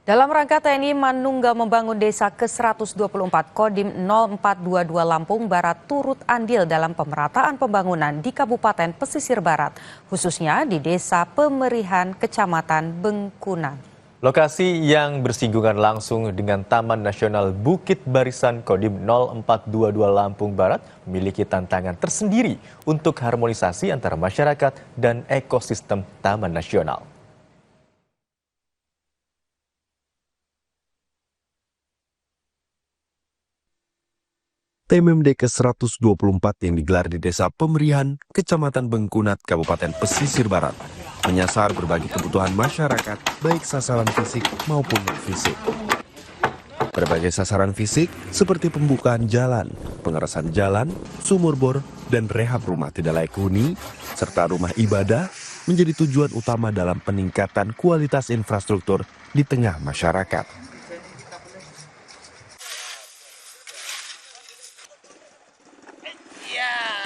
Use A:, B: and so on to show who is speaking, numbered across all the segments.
A: Dalam rangka TNI Manunggal membangun desa ke-124, Kodim 0422 Lampung Barat turut andil dalam pemerataan pembangunan di Kabupaten Pesisir Barat, khususnya di Desa Pemerihan, Kecamatan Bengkunan.
B: Lokasi yang bersinggungan langsung dengan Taman Nasional Bukit Barisan Kodim 0422 Lampung Barat memiliki tantangan tersendiri untuk harmonisasi antara masyarakat dan ekosistem Taman Nasional.
C: TMMD ke-124 yang digelar di Desa Pemerihan, Kecamatan Bengkunat, Kabupaten Pesisir Barat, menyasar berbagai kebutuhan masyarakat, baik sasaran fisik maupun non-fisik. Berbagai sasaran fisik seperti pembukaan jalan, pengerasan jalan, sumur bor, dan rehab rumah tidak layak huni, serta rumah ibadah menjadi tujuan utama dalam peningkatan kualitas infrastruktur di tengah masyarakat.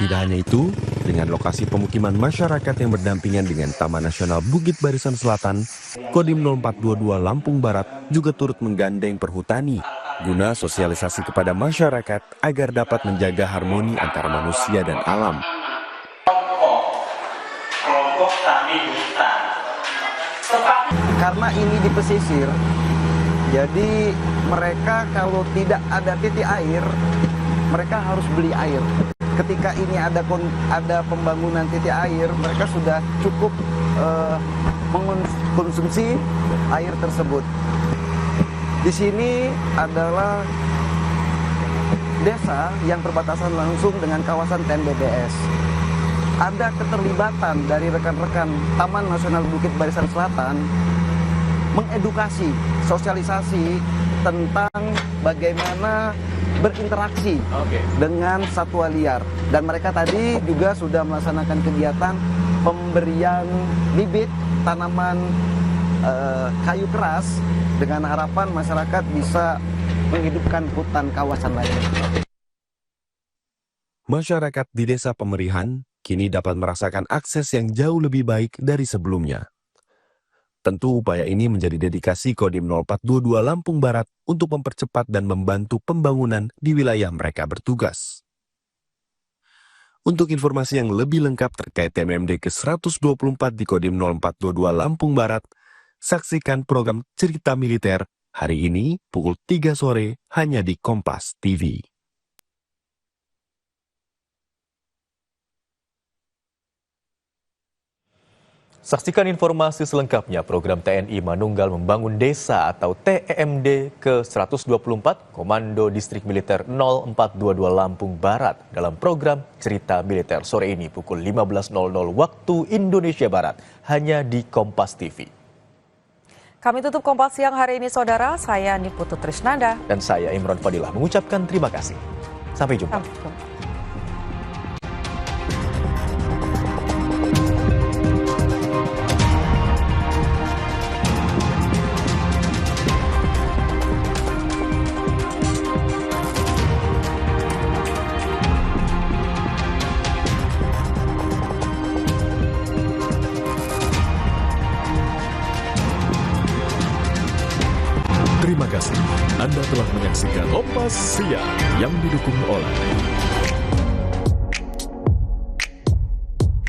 C: Tidak hanya itu, dengan lokasi pemukiman masyarakat yang berdampingan dengan Taman Nasional Bukit Barisan Selatan, Kodim 0422 Lampung Barat juga turut menggandeng perhutani guna sosialisasi kepada masyarakat agar dapat menjaga harmoni antara manusia dan alam.
D: Karena ini di pesisir, jadi mereka kalau tidak ada titik air, mereka harus beli air. Ketika ini ada pembangunan titik air, mereka sudah cukup mengkonsumsi air tersebut. Di sini adalah desa yang berbatasan langsung dengan kawasan TNBBS. Ada keterlibatan dari rekan-rekan Taman Nasional Bukit Barisan Selatan mengedukasi, sosialisasi tentang bagaimana berinteraksi dengan satwa liar. Dan mereka tadi juga sudah melaksanakan kegiatan pemberian bibit tanaman kayu keras dengan harapan masyarakat bisa menghidupkan hutan kawasan lain.
C: Masyarakat di Desa Pemerihan kini dapat merasakan akses yang jauh lebih baik dari sebelumnya. Tentu upaya ini menjadi dedikasi Kodim 0422 Lampung Barat untuk mempercepat dan membantu pembangunan di wilayah mereka bertugas. Untuk informasi yang lebih lengkap terkait TMMD ke-124 di Kodim 0422 Lampung Barat, saksikan program Cerita Militer hari ini pukul 3 sore hanya di Kompas TV.
B: Saksikan informasi selengkapnya program TNI Manunggal Membangun Desa atau TEMD ke-124 Komando Distrik Militer 0422 Lampung Barat dalam program Cerita Militer sore ini pukul 15.00 waktu Indonesia Barat hanya di Kompas TV.
A: Kami tutup Kompas Siang hari ini, saudara. Saya Niputu Trisnanda.
B: Dan saya Imron Fadilah mengucapkan terima kasih. Sampai jumpa.
A: Sampai jumpa.
E: Terima kasih Anda telah menyaksikan Kompas Siang yang didukung oleh